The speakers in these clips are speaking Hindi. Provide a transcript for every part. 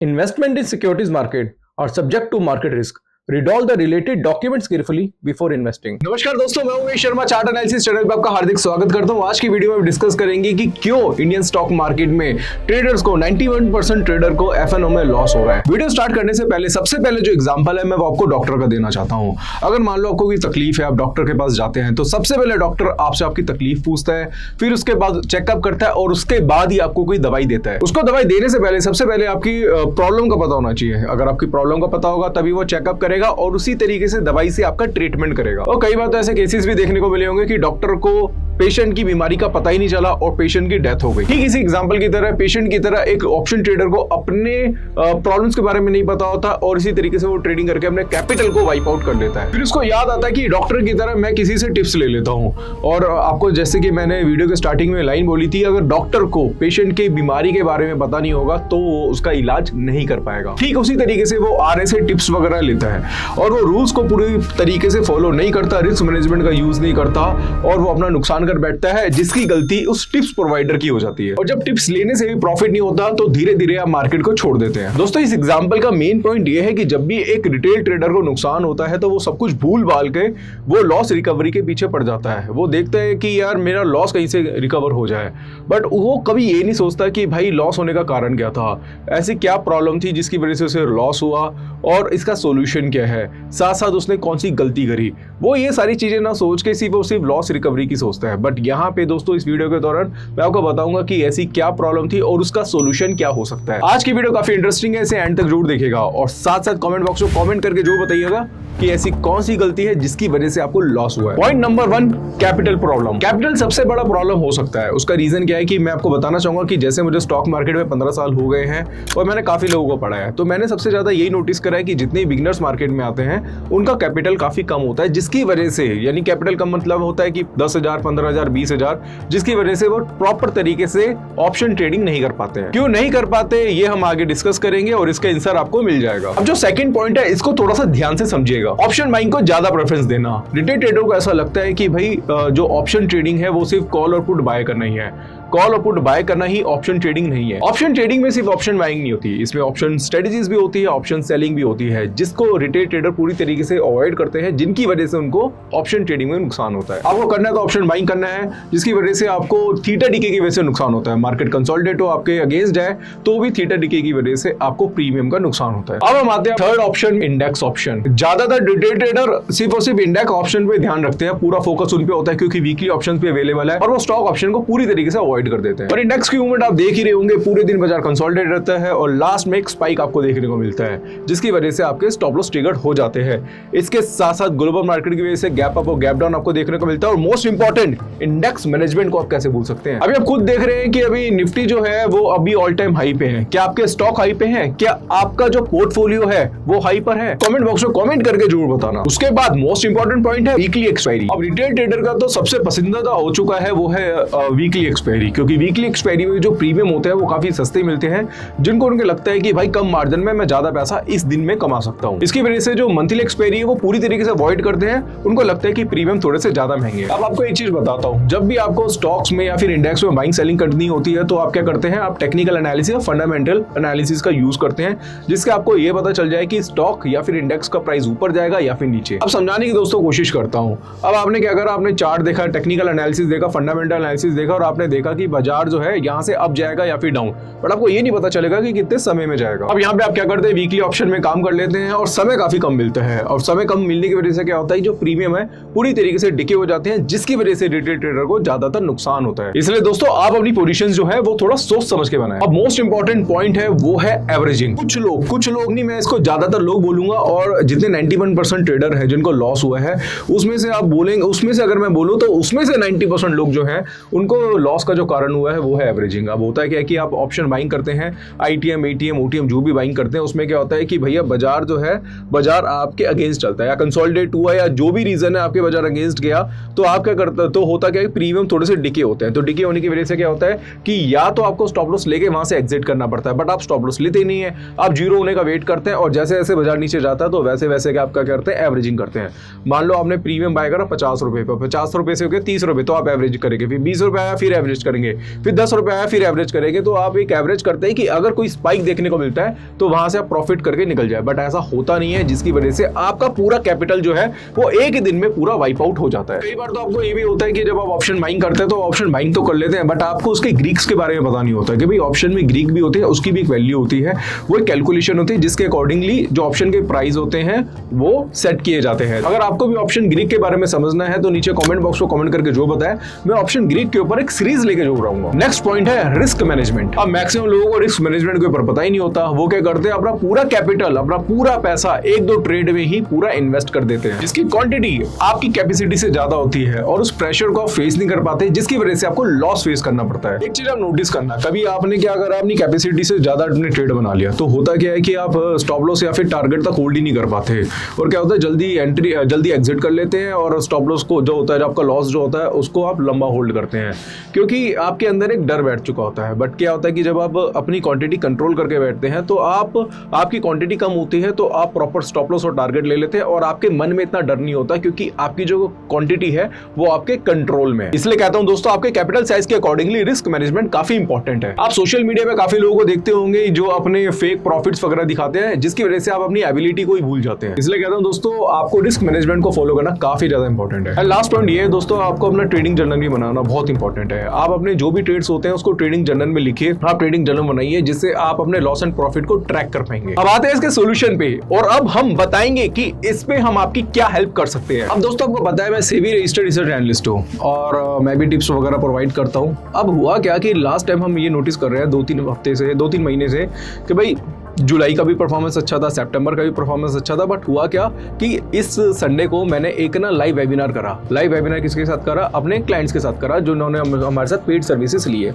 Investment in securities market are subject to market risk. Read all the related documents carefully before investing. नमस्कार दोस्तों, मैं Umesh Sharma, chart analysis channel पर आपका हार्दिक स्वागत करता हूं। आज की वीडियो में डिस्कस करेंगे कि क्यों इंडियन स्टॉक मार्केट में ट्रेडर्स को 91% ट्रेडर को एफएनओ में लॉस हो रहा है। वीडियो स्टार्ट करने से पहले सबसे पहले जो एग्जांपल है मैं वो आपको डॉक्टर का देना चाहता हूं। अगर मान लो आपको कोई तकलीफ है, आप डॉक्टर के पास जाते हैं तो सबसे पहले डॉक्टर आपसे आपकी तकलीफ पूछता है, फिर उसके बाद चेकअप करता है और उसके बाद ही आपको कोई दवाई देता है। उसको दवाई देने से पहले सबसे पहले आपकी प्रॉब्लम का पता होना चाहिए। अगर आपकी प्रॉब्लम का पता होगा तभी वो चेकअप करेगा और उसी तरीके से दवाई से आपका ट्रीटमेंट करेगा। और कई बार तो ऐसे केसेस भी देखने को मिले होंगे कि डॉक्टर को पेशेंट की बीमारी का पता ही नहीं चला और पेशेंट की डेथ हो गई। ठीक इसी एग्जांपल की तरह पेशेंट की तरह एक ऑप्शन ट्रेडर को अपने प्रॉब्लम्स के बारे में नहीं पता होता और इसी तरीके से वो ट्रेडिंग करके अपने कैपिटल को वाइप आउट कर लेता है। फिर उसको याद आता है कि डॉक्टर की तरह मैं किसी से टिप्स ले लेता हूं। और आपको जैसे कि मैंने वीडियो के स्टार्टिंग में लाइन बोली थी, अगर डॉक्टर को पेशेंट की बीमारी के बारे में पता नहीं होगा तो वो उसका इलाज नहीं कर पाएगा। ठीक उसी तरीके से वो आरए से टिप्स वगैरह लेता है और वो रूल्स को पूरी तरीके से फॉलो नहीं करता, रिस्क मैनेजमेंट का यूज नहीं करता और वो अपना नुकसान कर बैठता है, जिसकी गलती उस टिप्स प्रोवाइडर की हो जाती है। और जब टिप्स लेने से भी प्रॉफिट नहीं होता तो धीरे धीरे आप मार्केट को छोड़ देते हैं। दोस्तों, इस एग्जांपल का मेन पॉइंट ये है कि जब भी एक रिटेल ट्रेडर को नुकसान होता है तो वो सब कुछ भूल भाल के वो लॉस रिकवरी के पीछे पड़ जाता है। वो देखता है कि यार मेरा लॉस कहीं से रिकवर हो जाए, बट वो कभी ये नहीं सोचता कि भाई लॉस होने का कारण क्या था, ऐसी क्या प्रॉब्लम थी जिसकी वजह से उसे लॉस हुआ और इसका सोल्यूशन क्या है, साथ साथ उसने कौन सी गलती करी। वो ये सारी चीजें ना सोच के सिर्फ लॉस रिकवरी की सोचता है। बट यहाँ पे दोस्तों इस वीडियो के दौरान मैं आपको बताऊंगा कि ऐसी क्या प्रॉब्लम थी और उसका सॉल्यूशन क्या हो सकता है। आज की वीडियो काफी इंटरेस्टिंग है, इसे एंड तक जरूर देखिएगा और साथ साथ कमेंट बॉक्स में कमेंट करके जरूर बताइएगा कि ऐसी कौन सी गलती है जिसकी वजह से आपको लॉस हुआ है। Point number 1, capital problem. Capital सबसे बड़ा प्रॉब्लम हो सकता है। उसका रीजन क्या है कि मैं आपको बताना चाहूंगा कि जैसे मुझे स्टॉक मार्केट में 15 साल हो गए हैं और मैंने काफी लोगों को पढ़ा है, तो मैंने सबसे ज्यादा यही नोटिस करा है कि जितने बिगिनर्स मार्केट में आते हैं उनका कैपिटल काफी कम होता है, जिसकी वजह से, यानी कैपिटल कम मतलब होता है कि 10,000, 15,000, 20,000, जिसकी वजह से वो प्रॉपर तरीके से ऑप्शन ट्रेडिंग नहीं कर पाते हैं। क्यों नहीं कर पाते ये हम आगे डिस्कस करेंगे और इसका आंसर आपको मिल जाएगा। अब जो सेकंड पॉइंट है इसको थोड़ा सा ध्यान से समझिएगा। ऑप्शन बाइंग को ज्यादा प्रेफरेंस देना। रिटेल ट्रेडर को ऐसा लगता है कि भाई जो ऑप्शन ट्रेडिंग है वो सिर्फ कॉल और पुट बाय करना ही है, कॉल और पुट बाय करना ही ऑप्शन ट्रेडिंग नहीं है। ऑप्शन ट्रेडिंग में सिर्फ ऑप्शन बाइंग नहीं होती, इसमें ऑप्शन स्ट्रेटजीज भी होती है, ऑप्शन सेलिंग भी होती है, जिसको रिटेल ट्रेडर पूरी तरीके से अवॉइड करते हैं, जिनकी वजह से उनको ऑप्शन ट्रेडिंग में नुकसान होता है। आपको करना है तो ऑप्शन बाइंग करना है, जिसकी वजह से आपको थीटा डीके की वजह से नुकसान होता है। मार्केट कंसोलिडेट हो, आपके अगेंस्ट जाए तो भी थीटा डीके की वजह से आपको प्रीमियम का नुकसान होता है। अब हम आते हैं थर्ड ऑप्शन, इंडेक्स ऑप्शन। ज्यादातर रिटेल ट्रेडर सिर्फ और सिर्फ इंडेक्स ऑप्शन पे ध्यान रखते हैं, पूरा फोकस उन पे होता है क्योंकि वीकली ऑप्शन पे अवेलेबल है और वो स्टॉक ऑप्शन को पूरी तरीके से अवॉइड कर देते हैं। और इंडेक्स की मूवमेंट आप देख ही रहे होंगे, पूरे दिन बाजार कंसोलिडेट रहता है और लास्ट में एक स्पाइक आपको देखने को मिलता है, जिसकी वजह से आपके स्टॉप लॉस ट्रिगर्ड हो जाते हैं। इसके साथ साथ ग्लोबल मार्केट की वजह से गैप अप और गैप डाउन आपको देखने को मिलता है। और मोस्ट इंपॉर्टेंट, इंडेक्स मैनेजमेंट को आप कैसे भूल सकते हैं। अभी आप खुद देख रहे हैं कि अभी निफ्टी जो है वो अभी ऑल टाइम हाई पे है। क्या आपके स्टॉक हाई पे है? क्या आपका जो पोर्टफोलियो है वो हाई पर है? कमेंट बॉक्स में कमेंट करके जरूर बताना। उसके बाद मोस्ट इंपॉर्टेंट पॉइंट है वीकली एक्सपायरी। अब रिटेल ट्रेडर का तो सबसे पसंदीदा हो चुका है वो है वीकली एक्सपायरी, क्योंकि वीकली एक्सपायरी में जो प्रीमियम होते हैं वो काफी सस्ते मिलते हैं, जिनको उनके लगता है कि भाई कम मार्जिन में मैं ज्यादा पैसा इस दिन में कमा सकता हूं। इसकी वजह से जो मंथली एक्सपायरी है वो पूरी तरीके से अवॉइड करते हैं, उनको लगता है कि प्रीमियम थोड़े से ज्यादा महंगे हैं। अब आपको एक चीज बताता हूं, जब भी आपको स्टॉक्स में या फिर इंडेक्स में बाइंग सेलिंग करनी होती है तो आप क्या करते हैं, आप टेक्निकल एनालिसिस या फंडामेंटल एनालिसिस का यूज करते हैं, जिससे आपको ये पता चल जाए कि स्टॉक या फिर इंडेक्स का प्राइस ऊपर जाएगा या फिर नीचे। अब समझाने की दोस्तों कोशिश करता हूं। अब आपने क्या करा, आपने चार्ट देखा, टेक्निकल एनालिसिस देखा, फंडामेंटल एनालिसिस देखा और आपने देखा कि बाजार जो है यहाँ से अप जाएगा या फिर डाउन, बट आपको ये नहीं पता चलेगा कि कितने समय में जाएगा। अब यहाँ पे आप क्या करते हैं, वीकली ऑप्शन में काम कर लेते हैं और समय काफी कम मिलता है और समय कम मिलने की वजह से क्या होता है, जो प्रीमियम है पूरी तरीके से डिके हो जाते हैं, जिसकी वजह से रिटेल ट्रेडर को ज्यादातर नुकसान होता है। इसलिए दोस्तों आप अपनी पोजीशंस जो है वो थोड़ा सोच समझ के बनाएं। अब मोस्ट इंपॉर्टेंट पॉइंट है वो है एवरेजिंग। कुछ लोग नहीं, मैं इसको ज्यादातर लोग बोलूंगा, और जितने 91% ट्रेडर है जिनको लॉस हुआ है उसमें से आप बोलेंगे, उसमें से अगर मैं बोलूं तो उसमें से 90% लोग जो है उनको लॉस का जो कारण हुआ है वो है एवरेजिंग। अब होता है क्या कि आप ऑप्शन बाइंग करते हैं, आईटीएम, एटीएम, ओटीएम जो भी बाइंग करते हैं, उसमें क्या होता है कि भैया बाजार जो है, बाजार आपके अगेंस्ट चलता है या कंसोलिडेट हुआ या जो भी रीजन है आपके बाजार अगेंस्ट गया, तो आप क्या करते, तो होता क्या है, प्रीमियम थोड़े से डिके होते हैं। तो डिके होने की वजह से क्या होता है कि या तो आपको स्टॉप लॉस लेके वहां से एग्जिट करना पड़ता है, बट आप स्टॉप लॉस लेते ही नहीं है, आप जीरो होने का वेट करते हैं और जैसे जैसे बाजार नीचे जाता है तो वैसे वैसे आप क्या करते हैं, एवरेजिंग करते हैं। मान लो आपने प्रीमियम बाय करा 50 रुपए पर, 50 रुपए से हो गया 30 रुपए, तो आप एवरेज करेंगे, फिर 20 रुपए आया फिर एवरेज करेंगे, छोड़ेंगे, फिर 10 रुपए आया फिर एवरेज करेंगे, तो आप एक एवरेज करते हैं कि अगर कोई स्पाइक देखने को मिलता है तो वहां से आप प्रॉफिट करके निकल जाए। बट ऐसा होता नहीं है, जिसकी वजह से आपका पूरा कैपिटल जो है वो एक ही दिन में पूरा वाइप आउट हो जाता है। कई बार तो आपको ये भी होता है कि जब आप ऑप्शन बाइंग करते हैं तो ऑप्शन बाइंग तो कर लेते हैं, बट आपको उसके ग्रीक्स के बारे में पता नहीं होता कि भाई ऑप्शन में ग्रीक भी होते हैं, उसकी भी एक वैल्यू होती है, वो एक कैलकुलेशन होती है जिसके अकॉर्डिंगली जो ऑप्शन के प्राइस होते हैं वो सेट किए जाते हैं। अगर आपको भी ऑप्शन ग्रीक के बारे में समझना है तो नीचे कमेंट बॉक्स को कमेंट करके जो बताए, मैं ऑप्शन ग्रीक के ऊपर एक सीरीज लेके जरूर आऊंगा। नेक्स्ट पॉइंट है रिस्क मैनेजमेंट। अब मैक्सिमम लोगों को रिस्क मैनेजमेंट के ऊपर पता ही नहीं होता। वो क्या करते हैं, अपना पूरा कैपिटल, अपना पूरा पैसा एक दो ट्रेड में ही पूरा इन्वेस्ट कर देते हैं, जिसकी क्वांटिटी आपकी कैपेसिटी से ज्यादा होती है और उस प्रेशर को आप फेस नहीं कर पाते, जिसकी वजह से आपको लॉस फेस करना पड़ता है। एक चीज आप नोटिस करना, कभी आपने क्या करा, अपनी कैपेसिटी से ज्यादा अपने ट्रेड बना लिया तो होता क्या है कि आप स्टॉप लॉस या फिर टारगेट तक होल्ड ही नहीं कर पाते, और क्या होता है जल्दी एंट्री जल्दी एग्जिट कर लेते हैं, और स्टॉप लॉस को जो होता है, आपका लॉस जो होता है उसको आप लंबा होल्ड करते हैं, क्योंकि आपके अंदर एक डर बैठ चुका होता है। बट क्या होता है कि जब आप अपनी क्वांटिटी कंट्रोल करके बैठते हैं तो आपकी क्वांटिटी कम होती है तो आप प्रॉपर स्टॉप लॉस और टारगेट ले लेते हैं, और आपके मन में इतना डर नहीं होता क्योंकि आपकी जो क्वांटिटी है वो आपके कंट्रोल में। इसलिए कहता हूं दोस्तों, आपके कैपिटल साइज के अकॉर्डिंगली रिस्क मैनेजमेंट काफी इंपॉर्टेंट है। आप सोशल मीडिया पे काफी लोगों को देखते होंगे जो अपने फेक प्रॉफिट्स वगैरह दिखाते हैं, जिसकी वजह से आप अपनी एबिलिटी को ही भूल जाते हैं। इसलिए कहता हूं दोस्तों, आपको रिस्क मैनेजमेंट को फॉलो करना काफी ज्यादा इंपॉर्टेंट है। लास्ट पॉइंट ये है दोस्तों, आपको अपना ट्रेडिंग जर्नल भी बनाना बहुत इंपॉर्टेंट है। आप अपने जो भी ट्रेड्स होते हैं उसको ट्रेडिंग जर्नल में लिखिए, आप ट्रेडिंग जर्नल बनाइए, जिससे आप अपने लॉस एंड प्रॉफिट को ट्रैक कर पाएंगे। अब आते हैं इसके सोल्यूशन पे, और अब हम बताएंगे कि इस पे हम आपकी क्या हेल्प कर सकते हैं। अब दोस्तों आपको पता है मैं सेबी रजिस्टर्ड रिसर्च एनालिस्ट हूं और मैं भी टिप्स वगैरह प्रोवाइड करता हूं। अब हुआ क्या कि लास्ट टाइम हम ये नोटिस कर रहे हैं 2-3 महीने से कि भाई जुलाई का भी परफॉर्मेंस अच्छा था, सितंबर का भी परफॉर्मेंस अच्छा था, बट हुआ क्या कि इस संडे को मैंने एक लाइव वेबिनार करा। लाइव वेबिनार किसके साथ करा? अपने क्लाइंट्स के साथ करा, जो उन्होंने हमारे साथ पेड सर्विसेज लिए।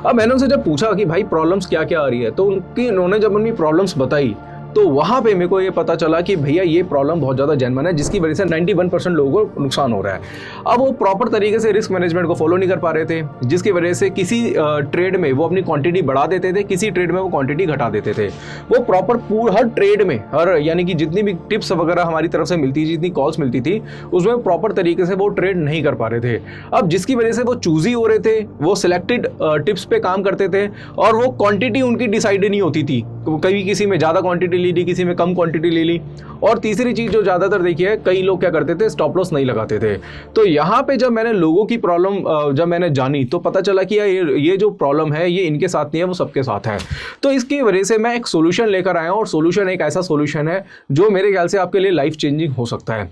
अब मैंने उनसे जब पूछा कि भाई प्रॉब्लम्स क्या क्या आ रही है, तो उन्होंने जब अपनी प्रॉब्लम्स बताई तो वहाँ पे मेरे को ये पता चला कि भैया ये प्रॉब्लम बहुत ज़्यादा जेन्युइन है, जिसकी वजह से 91% लोगों को नुकसान हो रहा है। अब वो प्रॉपर तरीके से रिस्क मैनेजमेंट को फॉलो नहीं कर पा रहे थे, जिसकी वजह से किसी ट्रेड में वो अपनी क्वांटिटी बढ़ा देते थे, किसी ट्रेड में वो क्वांटिटी घटा देते थे। वो प्रॉपर हर ट्रेड में यानी कि जितनी भी टिप्स वगैरह हमारी तरफ से मिलती थी, जितनी कॉल्स मिलती थी, उसमें प्रॉपर तरीके से वो ट्रेड नहीं कर पा रहे थे। अब जिसकी वजह से वो चूजी हो रहे थे, वो सिलेक्टेड टिप्स पे काम करते थे, और वो क्वांटिटी उनकी डिसाइड नहीं होती थी। कभी किसी में ज़्यादा क्वांटिटी ली थी, किसी में कम क्वांटिटी ले ली। और तीसरी चीज जो ज्यादातर देखी है, कई लोग क्या करते थे, स्टॉप लॉस नहीं लगाते थे। तो यहाँ पे जब मैंने लोगों की प्रॉब्लम जब मैंने जानी तो पता चला कि ये जो प्रॉब्लम है ये इनके साथ नहीं है, वो सबके साथ है। तो इसकी वजह से मैं एक सोल्यूशन लेकर आया हूँ, और सोल्यूशन एक ऐसा सोल्यूशन है जो मेरे ख्याल से आपके लिए लाइफ चेंजिंग हो सकता है।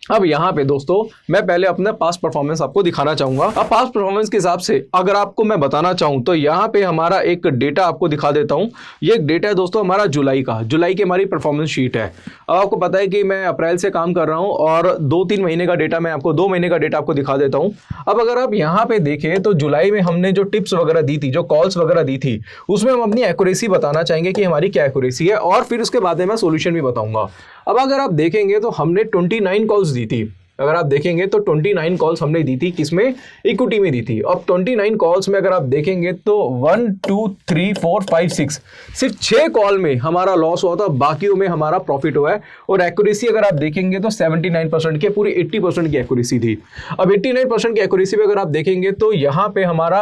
अब यहाँ पे दोस्तों मैं पहले अपना पास्ट परफॉर्मेंस आपको दिखाना चाहूंगा। अब पास्ट परफॉर्मेंस के हिसाब से अगर आपको मैं बताना चाहूँ तो यहाँ पे हमारा एक डेटा आपको दिखा देता हूँ। ये एक डेटा है दोस्तों हमारा जुलाई का, जुलाई की हमारी परफॉर्मेंस शीट है। अब आपको पता है कि मैं अप्रैल से काम कर रहा हूँ, और 2-3 महीने का डेटा मैं आपको 2 महीने का डेटा आपको दिखा देता हूँ। अब अगर आप यहाँ पे देखें तो जुलाई में हमने जो टिप्स वगैरह दी थी, जो कॉल्स वगैरह दी थी, उसमें हम अपनी एक्यूरेसी बताना चाहेंगे कि हमारी क्या एक्यूरेसी है, और फिर उसके बाद में मैं सोल्यूशन भी बताऊंगा। अब अगर आप देखेंगे तो हमने 29 कॉल्स दी थी। अगर आप देखेंगे तो 29 कॉल्स हमने दी थी, किसमें? इक्विटी में दी थी। अब 29 कॉल्स में अगर आप देखेंगे तो 1 2 3 4 5 6 सिर्फ 6 कॉल में हमारा लॉस हुआ था, बाकियों में हमारा प्रॉफिट हुआ है। और एक्यूरेसी अगर आप देखेंगे तो 79% की, पूरी 80% की एक्यूरेसी थी। अब 89% की एक्यूरेसी पे अगर आप देखेंगे तो यहाँ पे हमारा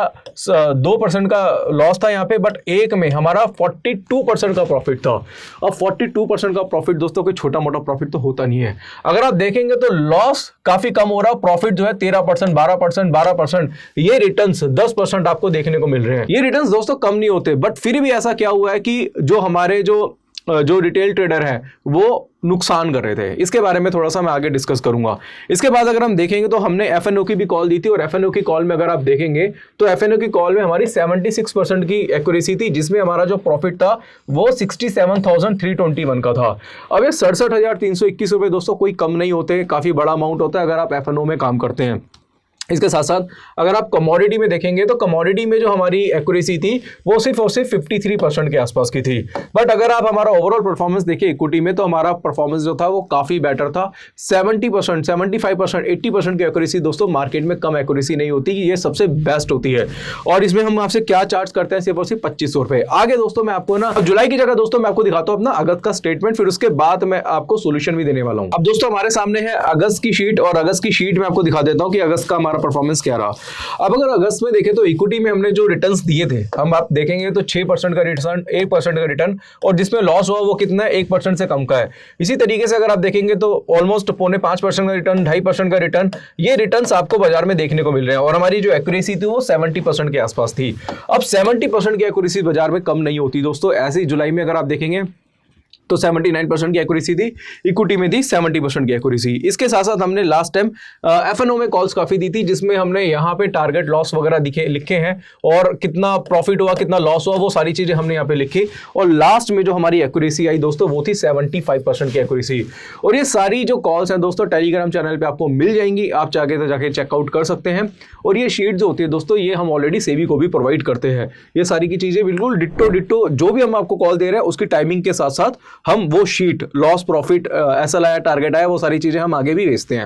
2% का लॉस था यहाँ पे, बट एक में हमारा 42% का प्रॉफिट था। अब 42% का प्रॉफिट दोस्तों कोई छोटा मोटा प्रॉफिट तो होता नहीं है। अगर आप देखेंगे तो लॉस काफी कम हो रहा, प्रॉफिट जो है 13%, 12%, ये रिटर्न्स 10% आपको देखने को मिल रहे हैं। ये रिटर्न्स दोस्तों कम नहीं होते, बट फिर भी ऐसा क्या हुआ है कि जो हमारे जो रिटेल ट्रेडर है वो नुकसान कर रहे थे। इसके बारे में थोड़ा सा मैं आगे डिस्कस करूंगा। इसके बाद अगर हम देखेंगे तो हमने एफएनओ की भी कॉल दी थी, और एफएनओ की कॉल में अगर आप देखेंगे तो एफएनओ की कॉल में हमारी 76% की एक्यूरेसी थी, जिसमें हमारा जो प्रॉफिट था वो 67,321 का था। अब ये 67,321 रुपए दोस्तों कोई कम नहीं होते, काफी बड़ा अमाउंट होता है अगर आप एफएनओ में काम करते हैं। इसके साथ साथ अगर आप कमोडिटी में देखेंगे तो कमोडिटी में जो हमारी एक्यूरेसी थी वो सिर्फ और सिर्फ 53% के आसपास की थी। बट अगर आप हमारा ओवरऑल परफॉर्मेंस देखिए इक्विटी में, तो हमारा परफॉर्मेंस जो था वो काफ़ी बेटर था। 70%, 75%, 80% की एक्यूरेसी दोस्तों मार्केट में कम एक्यूरेसी नहीं होती, ये सबसे बेस्ट होती है। और इसमें हम आपसे क्या चार्ज करते हैं, सिर्फ और सिर्फ 2500 रुपये। आगे दोस्तों मैं आपको ना जुलाई की जगह दोस्तों मैं आपको दिखाता हूँ अपना अगस्त का स्टेटमेंट, फिर उसके बाद मैं आपको सोल्यूशन भी देने वाला हूँ। अब दोस्तों हमारे सामने है अगस्त की शीट, और अगस्त की शीट में आपको दिखा देता हूँ कि अगस्त का हमारा हमारा परफॉर्मेंस क्या रहा। अब अगर अगस्त में देखें तो इक्विटी में हमने जो रिटर्न्स दिए थे, हम आप देखेंगे तो 6% का रिटर्न, 1% का रिटर्न, और जिसमें लॉस हुआ वो कितना है, 1% से कम का है। इसी तरीके से अगर आप देखेंगे तो ऑलमोस्ट 0.5% का रिटर्न, 2.5% का रिटर्न, ये रिटर्न्स आपको बाजार में देखने को मिल रहे हैं। और हमारी जो एक्यूरेसी थी वो 70% के आसपास थी। अब 70% की एक्यूरेसी बाजार में कम नहीं होती दोस्तों। ऐसे ही जुलाई में अगर आप देखेंगे तो 79% की एक्यूरेसी थी, इक्विटी में थी 70% की एक्यूरेसी। इसके साथ साथ हमने लास्ट टाइम एफएनओ में कॉल्स काफी दी थी, जिसमें हमने यहाँ पे टारगेट लॉस वगैरह लिखे हैं, और कितना प्रॉफिट हुआ कितना लॉस हुआ वो सारी चीजें हमने यहाँ पे लिखी। और लास्ट में जो हमारी एक्यूरेसी आई दोस्तों वो थी 75% की एक्यूरेसी। और ये सारी जो कॉल्स हैं दोस्तों टेलीग्राम चैनल पे आपको मिल जाएंगी, आप चाहे तो जाके चेकआउट कर सकते हैं। और ये शीट जो होती है दोस्तों, ये हम ऑलरेडी सेबी को भी प्रोवाइड करते हैं। ये सारी की चीजें बिल्कुल डिट्टो जो भी हम आपको कॉल दे रहे हैं उसकी टाइमिंग के साथ साथ हम वो शीट, लॉस, प्रॉफिट, एसएल आया, टारगेट आया, वो सारी चीजें हम आगे भी भेजते हैं।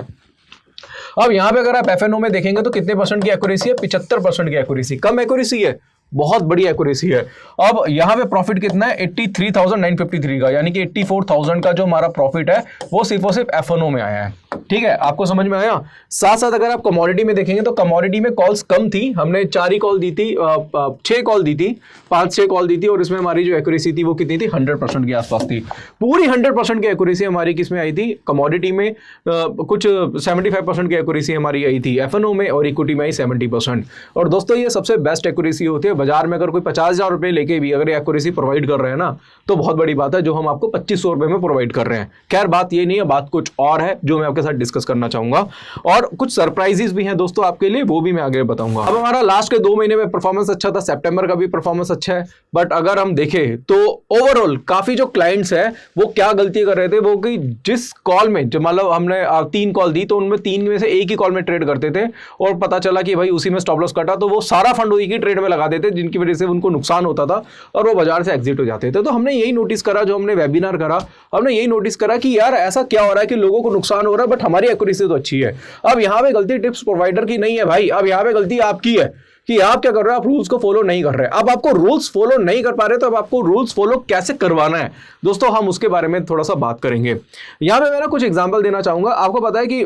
अब यहां पे अगर आप एफएनओ में देखेंगे तो कितने परसेंट की एक्यूरेसी है, 75% की एक्यूरेसी। कम एक्यूरेसी है, बहुत बड़ी एक्यूरेसी है। अब यहां पे प्रॉफिट कितना है, 83,953 का, यानी कि 84,000 का जो हमारा प्रॉफिट है वो सिर्फ और सिर्फ एफएनओ में आया है। ठीक है, आपको समझ में आया। साथ साथ अगर आप कमोडिटी में देखेंगे तो कमोडिटी में कॉल्स कम थी, हमने 4 ही कॉल दी थी, 6 कॉल दी थी, 5-6 कॉल दी थी, और इसमें हमारी जो एक्यूरेसी थी वो कितनी थी, 100% के आसपास थी। पूरी 100% की एक्यूरेसी हमारी किसमें आई थी, कमोडिटी में। कुछ 75% की एक्यूरेसी हमारी आई थी एफएनओ में, और इक्विटी में आई 70%। और दोस्तों ये सबसे बेस्ट एक्यूरेसी होती है बाजार में। अगर कोई 50,000 रुपए लेके भी अगर एक्यूरेसी प्रोवाइड कर रहे हैं ना, तो बहुत बड़ी बात है, जो हम आपको 2500 रुपए में प्रोवाइड कर रहे हैं। खैर बात ये नहीं है, बात कुछ और है जो मैं आपके साथ डिस्कस करना चाहूंगा, और कुछ सरप्राइजेस भी हैं दोस्तों आपके लिए, वो भी मैं आगे बताऊंगा। अब हमारा लास्ट के 2 महीने में परफॉर्मेंस अच्छा था, सितंबर का भी परफॉर्मेंस अच्छा है, बट अगर हम देखें तो ओवरऑल काफी जो क्लाइंट्स है वो क्या गलती कर रहे थे, वो कि जिस कॉल में, जो मतलब हमने 3 कॉल दी तो उनमें 3 में से एक ही कॉल में ट्रेड करते थे, और पता चला कि भाई उसी में स्टॉप लॉस कटा, तो वो सारा फंड उसी की ट्रेड में लगा देते, जिनकी वजह से उनको नुकसान होता था और वो बाजार से एग्जिट हो जाते थे। तो हमने यही नोटिस करा, जो हमने वेबिनार करा, हमने यही नोटिस करा कि यार ऐसा क्या हो रहा है कि लोगों को नुकसान हो रहा है, बट हमारी एक्यूरेसी तो अच्छी है। अब यहां पे गलती टिप्स प्रोवाइडर की नहीं है भाई, अब यहां पे गलती आपकी है कि आप क्या कर रहे हो, आप रूल्स को फॉलो नहीं कर रहे। अब आपको रूल्स फॉलो नहीं कर पा रहे, तो अब आपको रूल्स फॉलो कैसे करवाना है दोस्तों, हम उसके बारे में थोड़ा सा बात करेंगे। यहां पे मैं कुछ एग्जांपल देना चाहूंगा। आपको पता है कि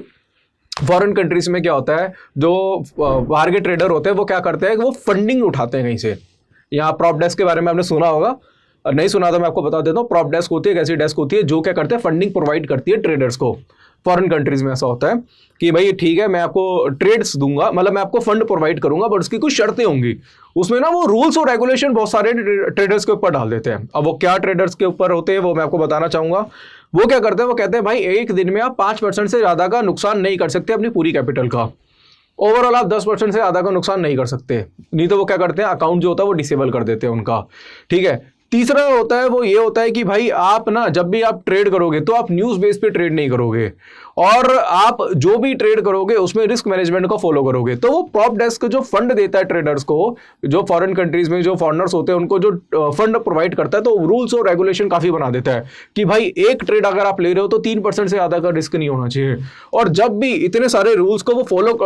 फॉरेन कंट्रीज में क्या होता है, जो बाहर के ट्रेडर होते हैं वो क्या करते हैं, वो फंडिंग उठाते हैं कहीं से। यहाँ प्रॉप डेस्क के बारे में आपने सुना होगा, और नहीं सुना तो मैं आपको बता देता हूँ। प्रॉप डेस्क होती है, एक ऐसी डेस्क होती है जो क्या करते हैं, फंडिंग प्रोवाइड करती है ट्रेडर्स को। फॉरेन कंट्रीज में ऐसा होता है कि भाई ठीक है, मैं आपको ट्रेड्स दूंगा, मतलब मैं आपको फंड प्रोवाइड करूंगा, बट उसकी कुछ शर्तें होंगी। उसमें ना वो रूल्स और रेगुलेशन बहुत सारे ट्रेडर्स के ऊपर डाल देते हैं। अब वो क्या ट्रेडर्स के ऊपर होते हैं वो मैं आपको बताना चाहूंगा। वो क्या करते हैं, वो कहते हैं भाई एक दिन में आप 5% से ज्यादा का नुकसान नहीं कर सकते अपनी पूरी कैपिटल का। ओवरऑल आप 10% से ज्यादा का नुकसान नहीं कर सकते, नहीं तो वो क्या करते हैं, अकाउंट जो होता है वो डिसेबल कर देते हैं उनका। ठीक है। तीसरा होता है, वो ये होता है कि भाई आप ना जब भी आप ट्रेड करोगे तो आप न्यूज़ बेस पे ट्रेड नहीं करोगे, और आप जो भी ट्रेड करोगे उसमें रिस्क मैनेजमेंट को फॉलो करोगे। तो वो प्रॉप डेस्क जो फंड देता है ट्रेडर्स को, जो फॉरेन कंट्रीज में जो फॉरेनर्स होते हैं उनको जो फंड प्रोवाइड करता है, तो रूल्स और रेगुलेशन काफी बना देता है कि भाई एक ट्रेड अगर आप ले रहे हो तो 3% से ज्यादा का रिस्क नहीं होना चाहिए। और जब भी इतने सारे रूल्स को वो फॉलो,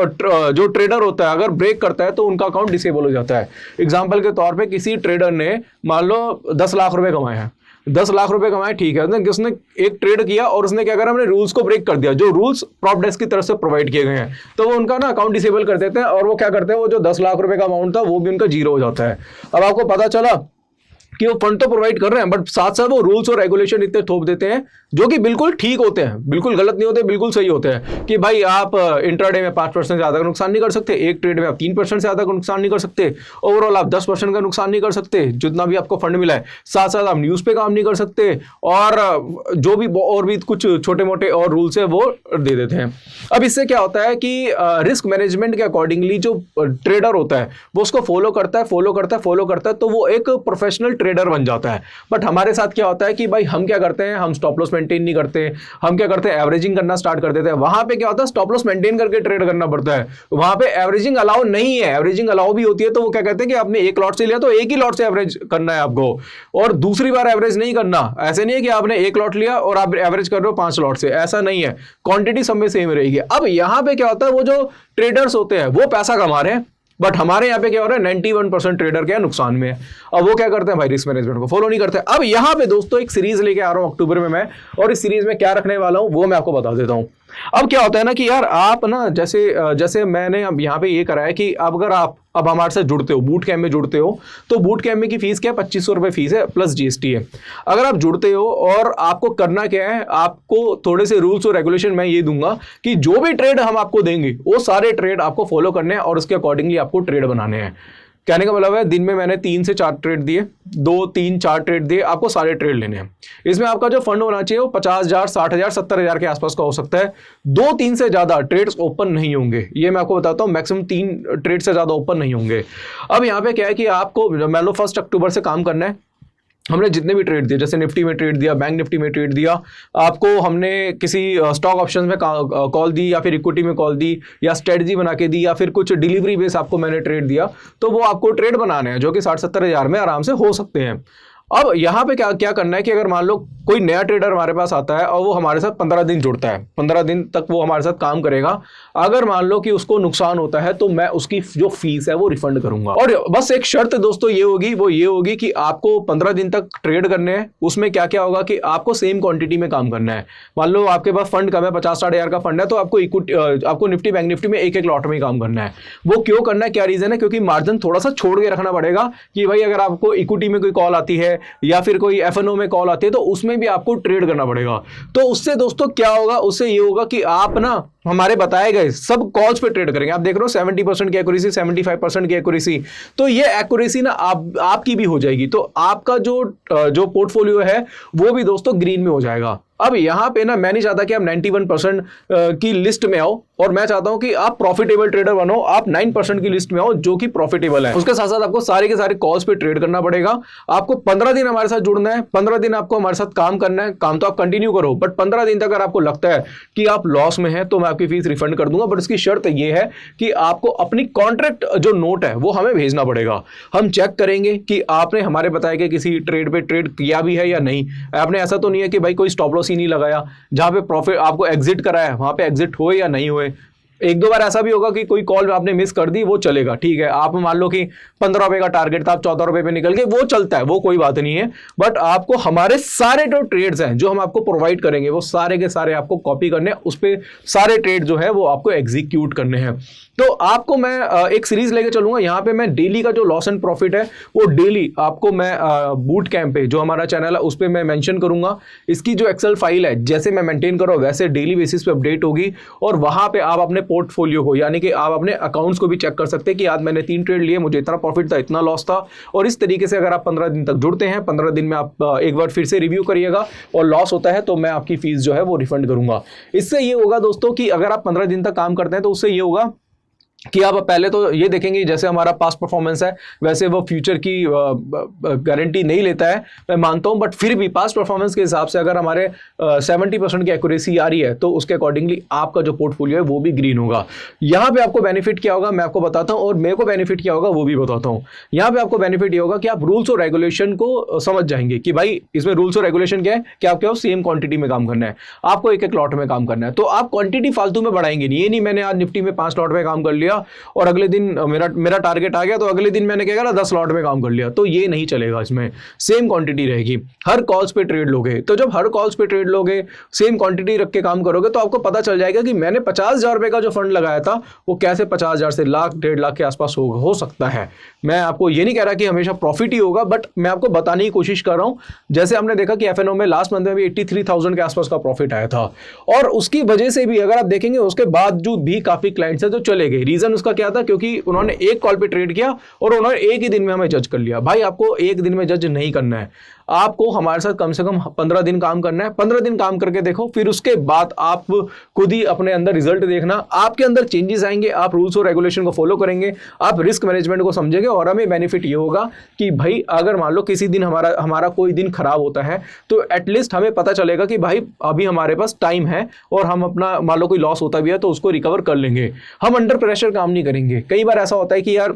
जो ट्रेडर होता है अगर ब्रेक करता है तो उनका अकाउंट डिसेबल हो जाता है। एग्जाम्पल के तौर पर किसी ट्रेडर ने मान लो 10 लाख रुपए कमाए हैं, 10 लाख रुपए कमाए, ठीक है, उसने एक ट्रेड किया और उसने क्या करा, हमने रूल्स को ब्रेक कर दिया, जो रूल्स प्रॉप डेस्क की तरफ से प्रोवाइड किए गए हैं, तो वो उनका ना अकाउंट डिसेबल कर देते हैं, और वो क्या करते हैं, वो जो 10 लाख रुपए का अमाउंट था वो भी उनका जीरो हो जाता है। अब आपको पता चला कि वो फंड तो प्रोवाइड कर रहे हैं, बट साथ साथ वो रूल्स और रेगुलेशन इतने थोप देते हैं जो कि बिल्कुल ठीक होते हैं, बिल्कुल गलत नहीं होते, बिल्कुल सही होते हैं कि भाई आप इंट्राडे में 5% से ज्यादा का नुकसान नहीं कर सकते, एक ट्रेड में आप 3% से ज्यादा का नुकसान नहीं कर सकते, ओवरऑल आप 10% का नुकसान नहीं कर सकते जितना भी आपको फंड मिला है, साथ साथ आप न्यूज पे काम नहीं कर सकते, और जो भी और भी कुछ छोटे मोटे और रूल्स है वो दे देते हैं। अब इससे क्या होता है कि रिस्क मैनेजमेंट के अकॉर्डिंगली जो ट्रेडर होता है वो उसको फॉलो करता है, तो वो एक प्रोफेशनल ट्रेडर बन जाता है। बट हमारे साथ क्या होता है कि भाई हम क्या करते हैं, हम स्टॉप लॉस मेंटेन नहीं करते, हम क्या करते हैं, एवरेजिंग करना स्टार्ट कर देते हैं। वहां पे क्या होता है, स्टॉप लॉस मेंटेन करके ट्रेड करना पड़ता है, वहां पे एवरेजिंग अलाउ नहीं है। एवरेजिंग अलाउ भी होती है तो वो क्या कहते हैं कि आपने एक लॉट से लिया तो एक ही लॉट से एवरेज करना है आपको, और दूसरी बार एवरेज नहीं करना। ऐसे नहीं है कि आपने एक लॉट लिया और आप एवरेज कर रहे हो 5 लॉट से, ऐसा नहीं है, क्वांटिटी सब में सेम रहेगी। अब यहां पे क्या होता है, वो जो ट्रेडर्स होते हैं वो पैसा कमा रहे हैं, बट हमारे यहाँ पे क्या हो रहा है, 91% ट्रेडर क्या नुकसान में है। अब वो क्या करते हैं भाई, रिस्क मैनेजमेंट को फॉलो नहीं करते। अब यहाँ पे दोस्तों एक सीरीज लेके आ रहा हूँ अक्टूबर में मैं, और इस सीरीज में क्या रखने वाला हूँ वो मैं आपको बता देता हूँ। अब क्या होता है ना कि यार आप ना जैसे जैसे मैंने अब यहाँ पे ये करा है कि अब अगर आप अब हमारे साथ जुड़ते हो, बूट कैम्प में जुड़ते हो, तो बूट कैम्प में की फीस क्या है, 2500 रुपये फीस है प्लस जीएसटी है। अगर आप जुड़ते हो और आपको करना क्या है, आपको थोड़े से रूल्स और रेगुलेशन मैं ये दूंगा कि जो भी ट्रेड हम आपको देंगे वो सारे ट्रेड आपको फॉलो करने हैं और उसके अकॉर्डिंगली आपको ट्रेड बनाने हैं। कहने का मतलब है दिन में मैंने 3 से 4 ट्रेड दिए, 2, 3, 4 ट्रेड दिए, आपको सारे ट्रेड लेने हैं। इसमें आपका जो फंड होना चाहिए वो 50,000, 60,000, 70,000 के आसपास का हो सकता है। 2-3 से ज्यादा ट्रेड्स ओपन नहीं होंगे, ये मैं आपको बताता हूँ। मैक्सिमम 3 ट्रेड से ज्यादा ओपन नहीं होंगे। अब यहाँ पे क्या है कि आपको मान लो 1 अक्टूबर से काम करना है। हमने जितने भी ट्रेड दिए, जैसे निफ्टी में ट्रेड दिया, बैंक निफ्टी में ट्रेड दिया, आपको हमने किसी स्टॉक ऑप्शन में कॉल दी या फिर इक्विटी में कॉल दी या स्ट्रेटजी बना के दी या फिर कुछ डिलीवरी बेस आपको मैंने ट्रेड दिया, तो वो आपको ट्रेड बनाने हैं जो कि 60-70 हज़ार में आराम से हो सकते हैं। अब यहाँ पे क्या क्या करना है कि अगर मान लो कोई नया ट्रेडर हमारे पास आता है और वो हमारे साथ 15 दिन जुड़ता है, 15 दिन तक वो हमारे साथ काम करेगा, अगर मान लो कि उसको नुकसान होता है तो मैं उसकी जो फीस है वो रिफंड करूंगा। और बस एक शर्त दोस्तों ये होगी, वो ये होगी कि आपको 15 दिन तक ट्रेड करने हैं। उसमें क्या क्या होगा कि आपको सेम क्वांटिटी में काम करना है। मान लो आपके पास फंड कम है, 50-60 हज़ार का फंड है, तो आपको आपको निफ्टी बैंक निफ्टी में एक लॉट में काम करना है। वो क्यों करना है, क्या रीजन है, क्योंकि मार्जिन थोड़ा सा छोड़ के रखना पड़ेगा कि भाई अगर आपको इक्विटी में कोई कॉल आती है या फिर कोई एफएनओ में कॉल आती है तो उसमें भी आपको ट्रेड करना पड़ेगा। तो उससे दोस्तों क्या होगा, उससे ये होगा कि आप ना हमारे बताए गए सब कॉल्स पे ट्रेड करेंगे। आप देख रहे हो 70% की एक्यूरेसी, 75% की एक्यूरेसी, तो ये एक्यूरेसी ना आपकी भी हो जाएगी। तो आपका जो पोर्टफोलियो है वो भी दोस्तों ग्रीन में हो जाएगा। अब यहां पे ना मैं नहीं चाहता कि आप 91% की लिस्ट में आओ, और मैं चाहता हूं कि आप प्रॉफिटेबल ट्रेडर बनो। आप 9% की लिस्ट में आओ जो कि प्रॉफिटेबल है। उसके साथ साथ आपको सारे के सारे कॉल्स पे ट्रेड करना पड़ेगा। आपको 15 दिन हमारे साथ जुड़ना है, 15 दिन आपको हमारे साथ काम करना है। काम तो आप कंटिन्यू करो, बट 15 दिन तक अगर आपको लगता है कि आप लॉस में है तो मैं आपकी फीस रिफंड कर दूंगा। बट इसकी शर्त यह है कि आपको अपनी कॉन्ट्रैक्ट जो नोट है वो हमें भेजना पड़ेगा। हम चेक करेंगे कि आपने हमारे बताए कि किसी ट्रेड पे ट्रेड किया भी है या नहीं। आपने ऐसा तो नहीं है कि भाई कोई स्टॉप लॉस ही नहीं लगाया, जहां पे प्रॉफिट आपको एग्जिट कराया वहां पे एग्जिट हुए या नहीं हुए। 1-2 बार ऐसा भी होगा कि कोई कॉल आपने मिस कर दी, वो चलेगा, ठीक है। आप मान लो कि 15 रुपए का टारगेट था, आप 14 रुपए पे निकल गए, वो चलता है, वो कोई बात नहीं है। बट आपको हमारे सारे जो ट्रेड्स हैं जो हम आपको प्रोवाइड करेंगे वो सारे के सारे आपको कॉपी करने हैं, उस पर सारे ट्रेड जो है वो आपको एग्जीक्यूट करने हैं। तो आपको मैं एक सीरीज लेके चलूंगा। यहाँ पे मैं डेली का जो लॉस एंड प्रॉफिट है वो डेली आपको मैं बूट कैंप पे जो हमारा चैनल है उस पर मैं मेंशन करूंगा। इसकी जो एक्सेल फाइल है जैसे मैं मेंटेन करो वैसे डेली बेसिस पे अपडेट होगी, और वहां पे आप अपने पोर्टफोलियो को यानी कि आप अपने अकाउंट्स को भी चेक कर सकते हैं कि आज मैंने 3 ट्रेड लिए, मुझे इतना प्रॉफिट था, इतना लॉस था। और इस तरीके से अगर आप 15 दिन तक जुड़ते हैं, 15 दिन में आप एक बार फिर से रिव्यू करिएगा और लॉस होता है तो मैं आपकी फीस जो है वो रिफंड करूंगा। इससे ये होगा दोस्तों कि अगर आप 15 दिन तक काम करते हैं तो उससे ये होगा कि आप पहले तो ये देखेंगे जैसे हमारा पास्ट परफॉर्मेंस है वैसे वो फ्यूचर की गारंटी नहीं लेता है, मैं मानता हूं। बट फिर भी पास्ट परफॉर्मेंस के हिसाब से अगर हमारे 70% की एक्यूरेसी आ रही है तो उसके अकॉर्डिंगली आपका जो पोर्टफोलियो है वो भी ग्रीन होगा। यहां पे आपको बेनिफिट क्या होगा मैं आपको बताता हूं, और मेरे को बेनिफिट क्या होगा वो भी बताता हूं। यहां पे आपको बेनिफिट ये होगा कि आप रूल्स और रेगुलेशन को समझ जाएंगे कि भाई इसमें रूल्स और रेगुलेशन क्या है, कि आपको सेम क्वांटिटी में काम करना है, आपको एक लॉट में काम करना है। तो आप क्वांटिटी फालतू में बढ़ाएंगे नहीं। ये नहीं मैंने आज निफ्टी में 5 लॉट में काम कर लिया और अगले दिन मेरा टारगेट आ गया तो अगले दिन मैंने क्या करा 10 लॉट में काम कर लिया, तो ये नहीं चलेगा। इसमें सेम क्वांटिटी रहेगी। हर कॉल्स पे ट्रेड लोगे, तो जब हर कॉल्स पे ट्रेड लोगे, सेम क्वांटिटी रख के काम करोगे, तो आपको पता चल जाएगा कि मैंने 50,000 रुपए का जो फंड लगाया था वो कैसे 50,000 से लाख 1.5 लाख के आसपास हो सकता है। मैं आपको ये नहीं कह रहा कि हमेशा प्रॉफिट ही होगा, बट मैं आपको बताने की कोशिश कर रहा हूं। जैसे हमने देखा कि एफएनओ में लास्ट मंथ में भी 83,000 के आसपास का प्रॉफिट आया था, और उसकी वजह से भी अगर आप देखेंगे उसके बावजूद भी काफी क्लाइंट्स है जो चले गए। रीजन उसका क्या था, क्योंकि उन्होंने एक कॉल पे ट्रेड किया और उन्होंने एक ही दिन में हमें जज कर लिया। भाई आपको एक दिन में जज नहीं करना है, आपको हमारे साथ कम से कम 15 दिन काम करना है। 15 दिन काम करके देखो, फिर उसके बाद आप खुद ही अपने अंदर रिजल्ट देखना, आपके अंदर चेंजेस आएंगे, आप रूल्स और रेगुलेशन को फॉलो करेंगे, आप रिस्क मैनेजमेंट को समझेंगे। और हमें बेनिफिट ये होगा कि भाई अगर मान लो किसी दिन हमारा कोई दिन खराब होता है तो एटलीस्ट हमें पता चलेगा कि भाई अभी हमारे पास टाइम है और हम अपना मान लो कोई लॉस होता भी है तो उसको रिकवर कर लेंगे। हम अंडर प्रेशर काम नहीं करेंगे। कई बार ऐसा होता है कि यार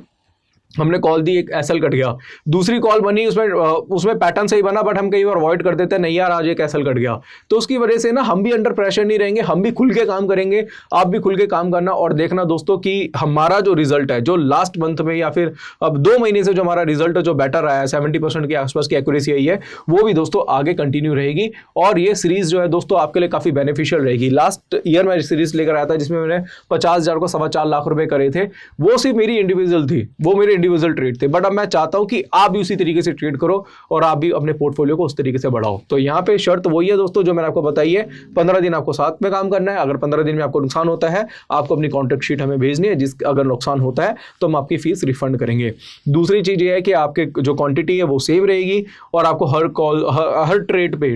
हमने कॉल दी, एक एसएल कट गया, दूसरी कॉल बनी, उसमें पैटर्न सही बना, बट हम कई बार अवॉइड कर देते हैं, नहीं यार आज एक एसएल कट गया। तो उसकी वजह से ना हम भी अंडर प्रेशर नहीं रहेंगे, हम भी खुल के काम करेंगे, आप भी खुल के काम करना। और देखना दोस्तों कि हमारा जो रिजल्ट है, जो लास्ट मंथ में या फिर अब 2 महीने से जो हमारा रिजल्ट जो बेटर आया है, 70% के आसपास की एक्यूरेसी आई है, वो भी दोस्तों आगे कंटिन्यू रहेगी। और ये सीरीज जो है दोस्तों आपके लिए काफी बेनिफिशियल रहेगी। लास्ट ईयर में सीरीज लेकर आया था जिसमें मैंने 50,000 को 4.25 लाख रुपए करे थे, वो सिर्फ मेरी इंडिविजुअल थी, वो मेरे इंडिविजुअल ट्रेड थे। बट अब मैं चाहता हूं कि आप भी उसी तरीके से ट्रेड करो और आप भी अपने पोर्टफोलियो को उस तरीके से बढ़ाओ। तो यहां पे शर्त वही है दोस्तों जो मैंने आपको बताई है, 15 दिन आपको साथ में काम करना है। अगर 15 दिन में आपको नुकसान होता है, आपको अपनी कॉन्ट्रैक्ट शीट हमें भेजनी है, अगर नुकसान होता है तो हम आपकी फीस रिफंड करेंगे। दूसरी चीज ये है कि आपके जो क्वांटिटी है वो सेव रहेगी और आपको हर कॉल, हर ट्रेड पे,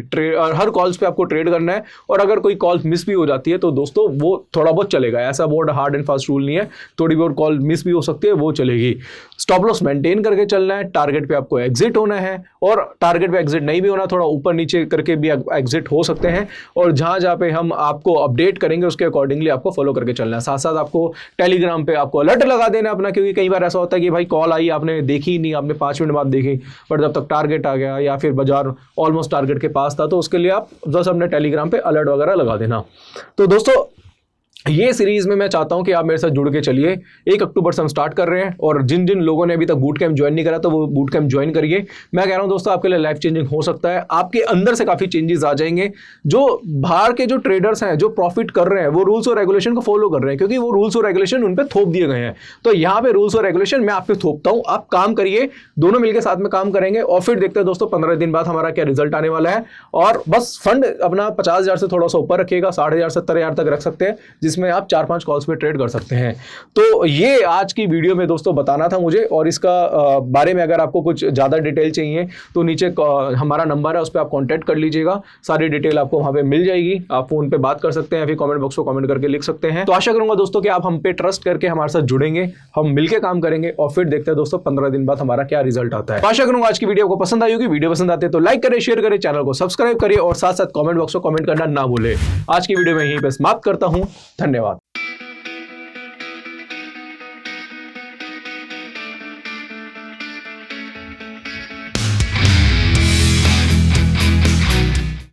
हर कॉल्स पे आपको ट्रेड करना है। और अगर कोई कॉल मिस भी हो जाती है तो दोस्तों वो थोड़ा बहुत चलेगा, ऐसा बहुत हार्ड एंड फास्ट रूल नहीं है, थोड़ी बहुत कॉल मिस भी हो सकती है, वो चलेगी। स्टॉप लॉस मेंटेन करके चलना है, टारगेट पे आपको एग्जिट होना है, और टारगेट पे एग्जिट नहीं भी होना, थोड़ा ऊपर नीचे करके भी एग्जिट हो सकते हैं। और जहां पे हम आपको अपडेट करेंगे उसके अकॉर्डिंगली आपको फॉलो करके चलना है। साथ साथ आपको टेलीग्राम पे आपको अलर्ट लगा देना अपना, क्योंकि कई बार ऐसा होता है कि भाई कॉल आई, आपने देखी ही नहीं, आपने 5 मिनट बाद देखी, पर जब तक टारगेट आ गया या फिर बाजार ऑलमोस्ट टारगेट के पास था, तो उसके लिए आप बस अपने टेलीग्राम पे अलर्ट वगैरह लगा देना। तो दोस्तों ये सीरीज में मैं चाहता हूं कि आप मेरे साथ जुड़ के चलिए। 1 अक्टूबर से हम स्टार्ट कर रहे हैं, और जिन जिन लोगों ने अभी तक बूट कैंप ज्वाइन नहीं करा तो वो बूट कैंप ज्वाइन करिए। मैं कह रहा हूं दोस्तों आपके लिए लाइफ चेंजिंग हो सकता है, आपके अंदर से काफी चेंजेस आ जाएंगे। जो बाहर के जो ट्रेडर्स हैं, जो प्रॉफिट कर रहे हैं, वो रूल्स और रेगुलेशन को फॉलो कर रहे हैं, क्योंकि वो रूल्स और रेगुलेशन उन पर थोप दिए गए हैं। तो यहाँ पे रूल्स और रेगुलेशन मैं आप पे थोपता हूँ, आप काम करिए, दोनों मिलकर साथ में काम करेंगे, और फिर देखते हैं दोस्तों 15 दिन बाद हमारा क्या रिजल्ट आने वाला है। और बस फंड अपना 50,000 से थोड़ा सा ऊपर रखिएगा, 60,000 70,000 तक रख सकते हैं, जिसमें आप 4-5 कॉल्स पे ट्रेड कर सकते हैं। तो ये आज की वीडियो में दोस्तों बताना था मुझे, और इसका बारे में अगर आपको कुछ ज़्यादा डिटेल चाहिए तो नीचे हमारा नंबर है, उस पर आप कॉन्टैक्ट कर लीजिएगा, सारी डिटेल आपको वहाँ पे मिल जाएगी। आप फोन पे बात कर सकते हैं, फिर कमेंट बॉक्स को कमेंट करके लिख सकते हैं। तो आशा करूंगा दोस्तों कि आप हम पे ट्रस्ट करके हमारे साथ जुड़ेंगे, हम मिलकर काम करेंगे, और फिर देखते हैं दोस्तों 15 दिन बाद हमारा क्या रिजल्ट आता है। आशा करूंगा आज की वीडियो को पसंद आई होगी। वीडियो पसंद आते तो लाइक करें, शेयर करें, चैनल को सब्सक्राइब करिए, और साथ साथ कमेंट बॉक्स को कमेंट करना ना भूले। आज की वीडियो में यहीं पे समाप्त करता हूं। धन्यवाद।